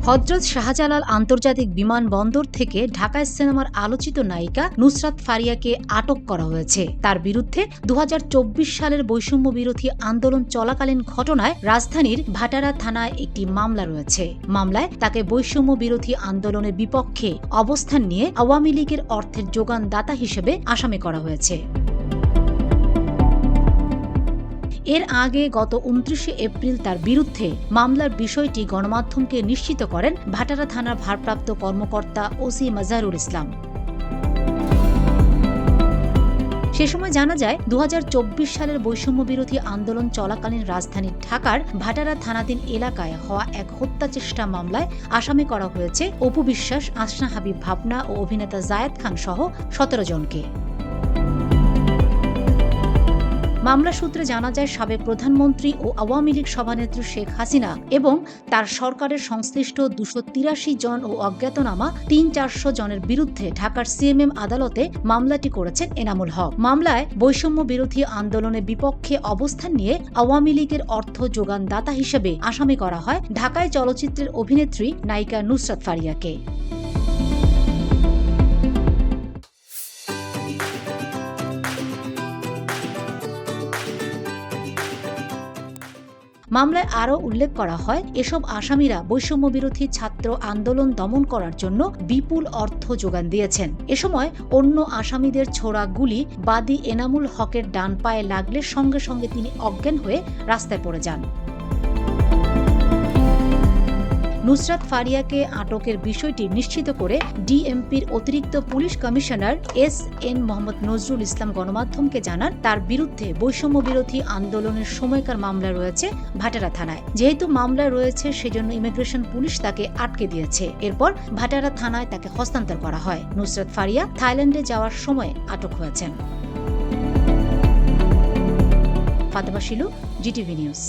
হযরত শাহজালাল আন্তর্জাতিক বিমানবন্দর থেকে ঢাকা সিনেমার আলোচিত নায়িকা নুসরাত ফারিয়াকে আটক করা হয়েছে। তার বিরুদ্ধে ২০২৪ সালের বৈষম্য বিরোধী আন্দোলন চলাকালীন ঘটনায় রাজধানীর ভাটারা থানায় একটি মামলা রয়েছে। মামলায় তাকে বৈষম্য বিরোধী আন্দোলনের বিপক্ষে অবস্থান নিয়ে আওয়ামী লীগের অর্থের যোগানদাতা হিসেবে আসামি করা হয়েছে। এর আগে গত ২৯ এপ্রিল তার বিরুদ্ধে মামলার বিষয়টি গণমাধ্যমকে নিশ্চিত করেন ভাটারা থানার ভারপ্রাপ্ত কর্মকর্তা ওসি মাজহারুল ইসলাম। সে সময় জানা যায় ২০২৪ সালের বৈষম্য বিরোধী আন্দোলন চলাকালীন রাজধানীর ঢাকার ভাটারা থানাধীন এলাকায় হওয়া এক হত্যাচেষ্টা মামলায় আসামি করা হয়েছে অপু বিশ্বাস, আসনা হাবিব ভাবনা ও অভিনেতা জায়েদ খান সহ ১৭ জনকে। মামলা সূত্রে জানা যায় সাবেক প্রধানমন্ত্রী ও আওয়ামী লীগ সভানেত্রী শেখ হাসিনা এবং তার সরকারের সংশ্লিষ্ট ২৮৩ জন ও অজ্ঞাতনামা ৩০০-৪০০ জনের বিরুদ্ধে ঢাকার সিএমএম আদালতে মামলাটি করেছেন এনামুল হক। মামলায় বৈষম্য বিরোধী আন্দোলনের বিপক্ষে অবস্থান নিয়ে আওয়ামী লীগের অর্থ যোগানদাতা হিসেবে আসামি করা হয় ঢাকায় চলচ্চিত্রের অভিনেত্রী নায়িকা নুসরাত ফারিয়াকে। মামলায় আরও উল্লেখ করা হয়, এসব আসামিরা বৈষম্য বিরোধী ছাত্র আন্দোলন দমন করার জন্য বিপুল অর্থ যোগান দিয়েছেন। এ সময় অন্য আসামিদের ছোড়া গুলি বাদী এনামুল হকের ডান পায়ে লাগলে সঙ্গে সঙ্গে তিনি অজ্ঞান হয়ে রাস্তায় পড়ে যান। নুসরাত ফারিয়াকে আটকের বিষয়টি নিশ্চিত করে ডিএমপির অতিরিক্ত police commissioner S N. Mohammad Nazrul Islam গণমাধ্যমকে জানান, তার বিরুদ্ধে বৈষম্য বিরোধী আন্দোলনের সময়কার মামলা রয়েছে ভাটারা থানায়। যেহেতু মামলা রয়েছে সেজন্য ইমিগ্রেশন পুলিশ তাকে আটকে দিয়েছে। এরপর ভাটারা থানায় তাকে হস্তান্তর করা হয়। নুসরাত ফারিয়া থাইল্যান্ডে যাওয়ার সময় আটক হয়েছেন। Fatema Shilu, GTV news.